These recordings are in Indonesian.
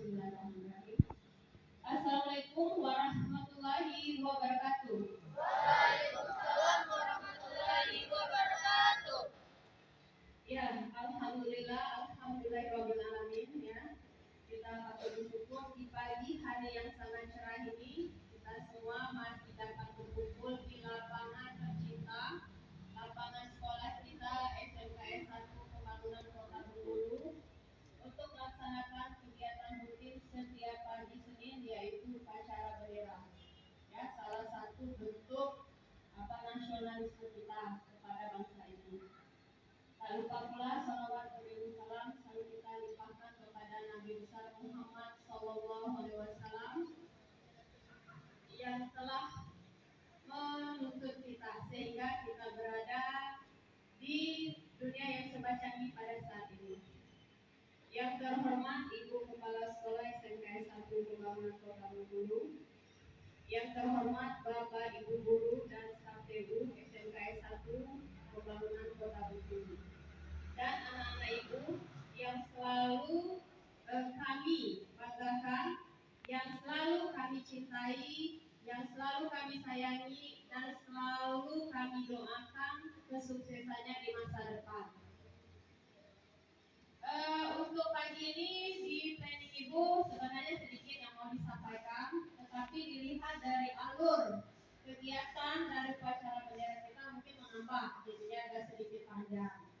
Bismillahirrahmanirrahim. Assalamualaikum warahmatullahi wabarakatuh. Waalaikumsalam warahmatullahi wabarakatuh. Ya, alhamdulillahirabbil alamin ya. Kita patut bersyukur di pagi hari yang sangat cerah ini kita semua masih dapat berkumpul di lapangan tercinta, lapangan sekolah kita SMKS 1 Pembangunan Kota Bengkulu untuk melaksanakan kegiatan rutin setiap pagi Senin yaitu upacara bendera. Ya, salah satu bentuk nasionalisme kita kepada bangsa ini. Tak lupa pula salawat beriring salam selalu kita limpahkan kepada Nabi besar Muhammad SAW yang telah menuntut kita sehingga kita berada di dunia yang semacam ini pada saat ini. Yang terhormat Ibu Kepala Sekolah SMKS 1 Pembangunan Kota Bengkulu, yang terhormat Bapak Ibu Guru dan staf TU SMKS 1 Pembangunan Kota Bengkulu, dan anak-anak Ibu yang selalu kami banggakan, yang selalu kami cintai, yang selalu kami sayangi, dan selalu kami doakan kesuksesannya di masa depan. Untuk pagi ini di planning Ibu sebenarnya sedikit yang mau disampaikan, tetapi dilihat dari alur kegiatan dari upacara bendera kita mungkin menambah, jadinya agak sedikit panjang.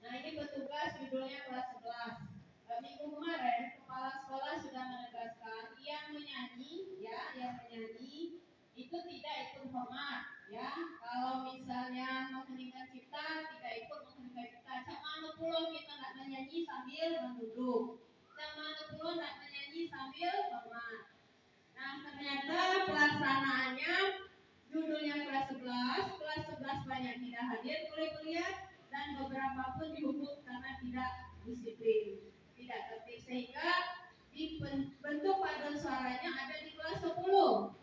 Nah, ini petugas judulnya kelas 11. Minggu kemarin kepala sekolah sudah menegaskan yang menyanyi itu tidak ikut hormat ya. Kalau misalnya mengheningkan cipta tidak ikut mengheningkan cipta. Cak mana pula kita nak menyanyi sambil menunduk. Cak mana pula nak menyanyi sambil hormat. Nah, ternyata pelaksanaannya judulnya kelas 11 banyak tidak hadir kuliah dan beberapa pun dihukum karena tidak disiplin, tidak tertib, sehingga bentuk paduan suaranya ada di kelas 10.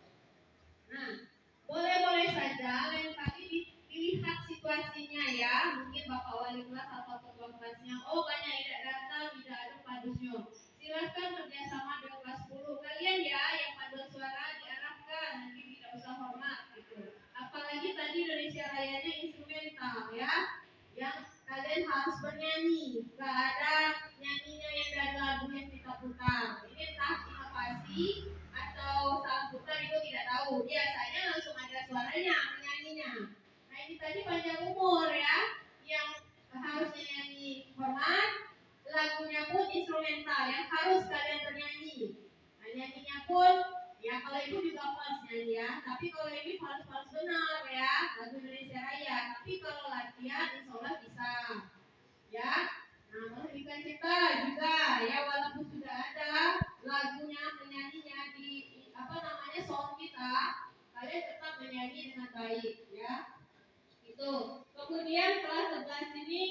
Nah, boleh-boleh saja lain kali dilihat situasinya ya, mungkin Bapak Wali kelas atau ketua kelasnya, banyak tidak datang, tidak ada padusnya. Silakan kerjasama dengan kelas 10 kalian ya, yang paduan suara diarahkan, nanti tidak usah hormat gitu. Apalagi tadi Indonesia Rayanya instrumental ya, yang kalian harus bernyanyi, gak ada nyanyinya yang dari lagu yang kita putar. Ini entah inovasi atau salah putar itu tidak tahu. Biasanya langsung ada suaranya menyanyinya. Nah, ini tadi panjang umur ya, yang harusnya nyanyi hormat, lagunya pun instrumental yang harus kalian bernyanyi. Nah, nyanyinya pun ya kalau ibu juga pas nyanyi ya, tapi kalau ini harus benar ya, lagu Indonesia Raya. Tapi kalau latihan insya Allah bisa ya. Nah, mengheningkan cipta juga ya, walaupun sudah ada lagunya, menyanyinya di sound kita, kalian tetap menyanyi dengan baik ya. Itu. Kemudian kelas 11 ini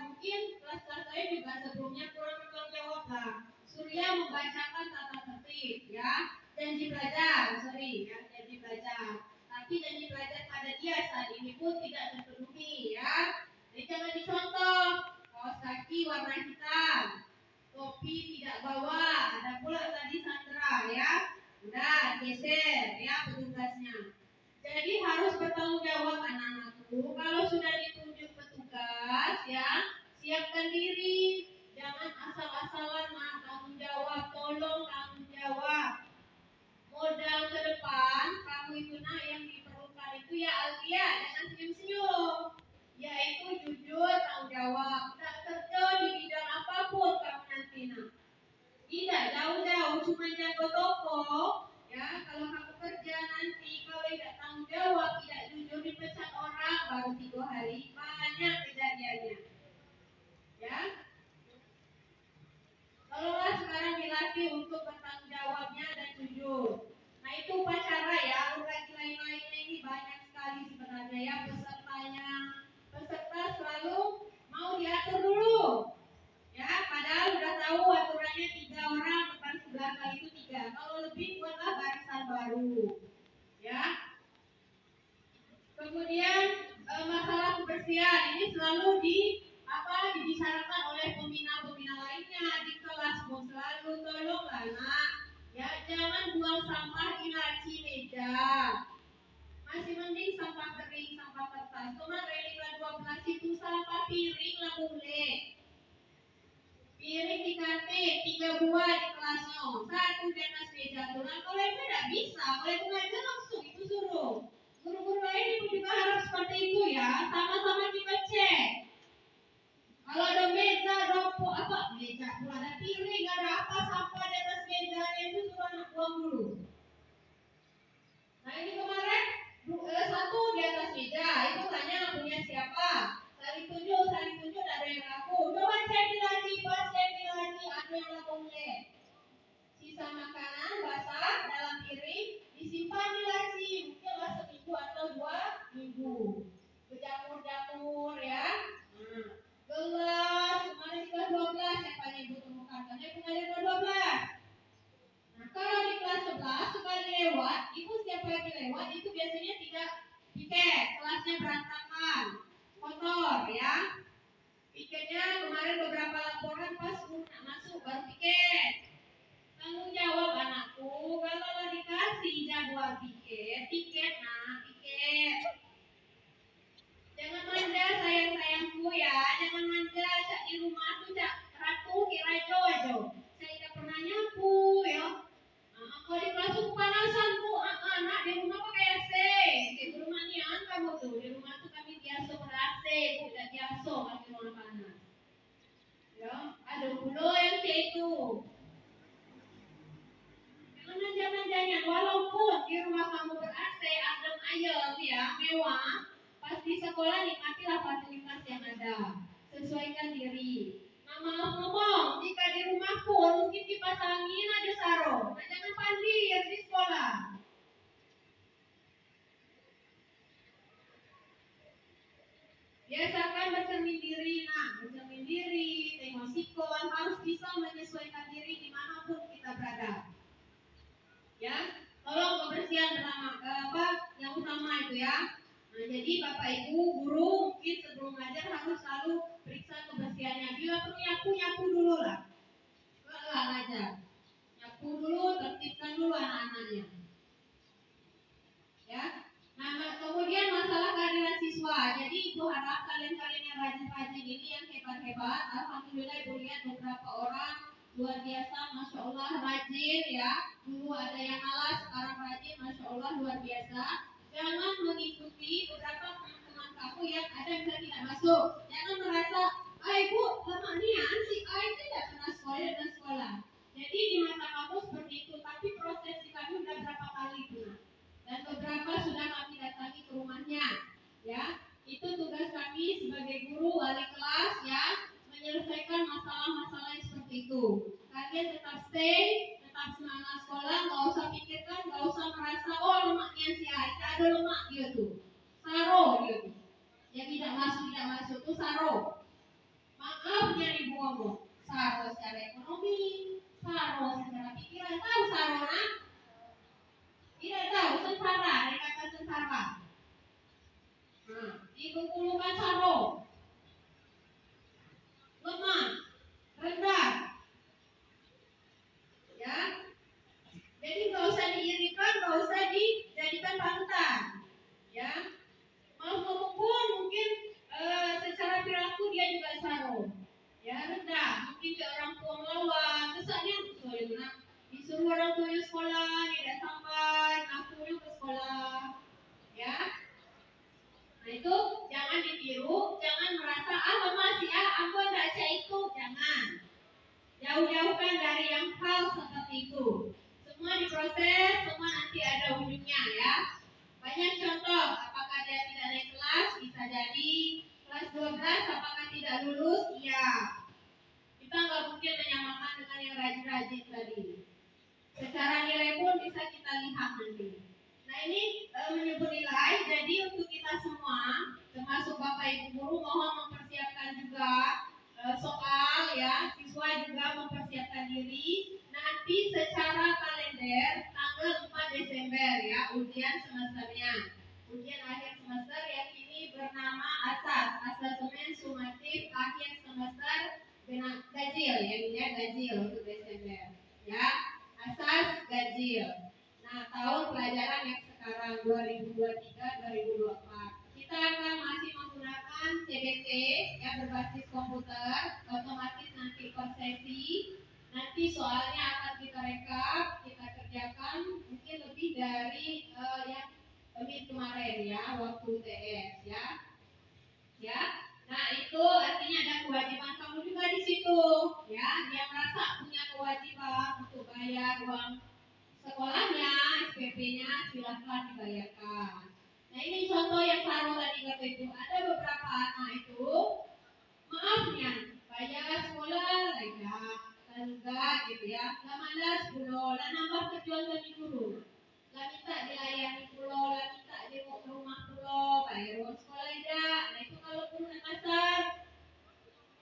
mungkin kelas-kelas lain juga sebelumnya kurang bertanggung jawab lah. Surya membacakan tata tertib ya, janji belajar, janji belajar. Tapi janji belajar pada dia saat ini pun tidak terpenuhi ya. Jadi jangan dicontoh, kaos kaki warna hitam, topi tidak bawa, ada pula tadi sandra ya. Udah geser ya petugasnya. Jadi harus bertanggung jawab anak-anakku. Kalau sudah ditunjuk petugas ya, siapkan diri. Jangan asal-asalan tanggung jawab. Tolong tanggung jawab. Modal ke depan kamu itu yang diperlukan itu ya Alfia, jangan senyum-senyum. Yaitu jujur, tanggung jawab. Tak kerja di bidang apapun kamu nanti tidak jauh-jauh cuma jago toko ya. Kalau kamu kerja nanti kalau tidak tanggung jawab, tidak jujur, dipecat orang baru 3 hari, banyak kejadiannya ya. Kalaulah sekarang dilatih untuk bertanggung jawabnya dan jujur. Nah, itu upacara ya. Lagi lain-lainnya ini banyak sekali sebenarnya ya. Peserta selalu mau diatur dulu ya, padahal udah tahu aturannya 3 orang depan sebelah kali itu 3. Kalau lebih buatlah barisan baru ya. Kemudian masalah kebersihan ini selalu dibicarakan oleh pembina lainnya di kelas pun selalu. Tolonglah anak-anak, ya jangan buang sampah di laci meja. Masih mending sampah kering, sampah kertas. Kemarin kelas 12 itu sampah piring lah boleh. Piring dikasih 3 buah di kelasnya, 1 di atas meja tuh. Nah, kalau itu tidak bisa, kalau itu ngajar langsung itu suruh. Guru-guru lain itu juga harus seperti itu ya, sama-sama kita cek. Kalau ada meja, ada meja, kalau ada piring, ada apa sampah di atas meja itu suruh anak buang dulu. Nah ini kemarin 1 di atas meja, itu tanya punya siapa? Saling tunjuk ada yang ngaku. Coba cek di laci, ada yang ngaku boleh. Sisa makanan basah dalam piring disimpan di laci, mungkinlah seminggu atau 2 minggu. Berjamur-jamur ya. Gelas, kemarin di kelas 12 yang paling ibu temukan, karena ibu ngajar kelas 12. Nah kalau di kelas 11 sekali lewat, ibu setiap lagi lewat itu biasanya tidak piket, kelasnya berantakan, kotor ya. Piketnya kemarin beberapa laporan pas masuk baru piket. Tanggung jawab anakku, kalau lah dikasih jadwal piket nah piket. Jangan manja sayang-sayangku ya, jangan manja cak di rumah tuh cak ratu kira aja. Saya tidak pernah nyapu ya. Kalau di kelas kepanasan tuh anak di rumah pakai AC. Di rumah nih kamu tuh di rumah tuh kami biasa ber-AC, tidak biasa kami rumah panas. Ya, ada pula yang kayak itu. Jangan manja-manjanya, walaupun di rumah kamu ber-AC, adem ayem ya, mewah. Pas di sekolah nikmatilah fasilitas yang ada. Sesuaikan diri. Nah, maaf ngomong, jika di rumah pun mungkin kipas angin ada sarung. Nah, jangan pandir di sekolah. Biasakan bercermin diri, bercermin diri, tengok sikon, harus bisa menyesuaikan diri dimanapun kita berada. Ya, tolong kebersihan yang utama itu ya. Nah, jadi Bapak Ibu guru mungkin sebelum ngajar harus selalu periksa kebersihannya. Bila perlu nyapu dulu lah. Kalau ngajar, nyapu dulu, tertibkan dulu anak-anaknya. Ya. Nah, kemudian masalah kehadiran siswa. Jadi Ibu harap kalian-kalian yang rajin-rajin ini yang hebat-hebat, alhamdulillah Ibu lihat beberapa orang luar biasa, masya Allah rajin ya. Dulu ada yang malas, sekarang rajin, masya Allah luar biasa. Jangan mengikuti beberapa teman-teman kamu yang ada yang tidak masuk. Jangan merasa, Ibu lama nian si itu tidak pernah sekolah. Jadi di mata kamu seperti itu, tapi proses di kami sudah berapa kali itu. Dan beberapa sudah kami datangi ke rumahnya. Ya, itu tugas kami sebagai guru wali kelas ya, menyelesaikan masalah-masalah yang seperti itu. Kalian tetap stay, tetap semangat sekolah, nggak usah pikirkan, nggak usah merasa lemaknya si Aika ada lemak dia tuh, saro dia tuh. Yang tidak masuk tuh saro. Maaf yang ibu ngomong, saro secara ekonomi, saro secara pikiran, tahu saro nak? Tidak tahu, sengsara, dari kata sengsara. Nah, ibu kulukan saro. Lemah, rendah. Ya. Jadi nggak usah diirikan, nggak usah dijadikan panutan. Ya. Mau ngomong pun mungkin secara perilaku dia juga saro. Ya, rendah. Mungkin ke orang tua melawan, kesannya disuruh orang tuanya sekolah, tidak sampai, ngakunya ke sekolah. Ya. Nah itu jangan ditiru, jangan merasa lemah sih aku tidak cek itu, jangan. Jauh-jauhkan dari yang hal seperti itu. Semua diproses, semua nanti ada ujungnya ya. Banyak contoh, apakah dia tidak naik kelas, bisa jadi kelas 12 apakah tidak lulus, iya. Kita nggak mungkin menyamakan dengan yang rajin-rajin tadi. Secara nilai pun bisa kita lihat nanti. Nah ini menyebut nilai, jadi untuk kita semua, termasuk Bapak Ibu Guru, mohon mempersiapkan juga soal ya, siswa juga mempersiapkan diri. Nanti secara kalender tanggal 4 Desember ya, ujian semesternya. Ujian akhir semester yang ini bernama Asesmen Sumatif Akhir Semester Gajil ya, Gajil untuk Desember ya. asas ganjil. Nah, tahun pelajaran yang sekarang 2023-2024 kita akan masih menggunakan CBT yang berbasis komputer, otomatis nanti per sesi. Nanti soalnya akan kita rekap, kita kerjakan mungkin lebih dari yang kemarin ya, waktu UTS ya. Ya. Nah, itu artinya ada kewajiban kamu juga di situ, ya. Yang merasa punya kewajiban untuk bayar uang sekolahnya, SPP-nya silakan dibayarkan. Nah, ini contoh yang Saro tadi kata itu, ada beberapa anak itu maafnya bayar sekolah enggak gitu ya, nggak malas pulau, lah nambah kerjaan dari guru, lah minta dilayani pulau, lah minta jenguk ke rumah pulau, bayar uang sekolah enggak. Nah itu kalau guru nak kasar,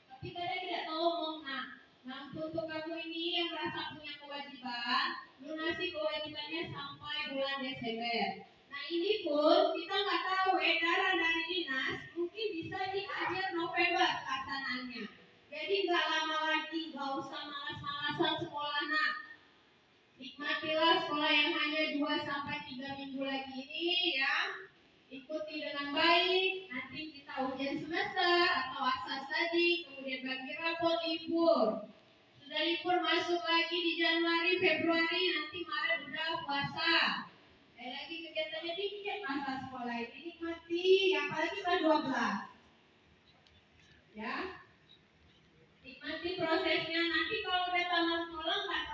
tapi kadang tidak tahu ngomong. Nah untuk kamu ini yang merasa punya kewajiban, lunasi kewajibannya sampai bulan Desember. Nah ini pun kita nggak tahu edaran dari dinas, mungkin bisa di akhir November pelaksanaannya. Jadi nggak lama lagi, nggak usah malas-malasan sekolah nak. Nikmatilah sekolah yang hanya 2-3 minggu lagi ini ya. Ikuti dengan baik. Nanti kita ujian semester atau asas tadi, kemudian bagi rapot libur. Sudah libur masuk lagi di Januari, Februari, nanti Maret udah puasa. Lagi kegiatannya dikit masa sekolah ini, nikmati, apalagi kan 12. Ya. Nikmati prosesnya, nanti kalau udah tamat sekolah nggak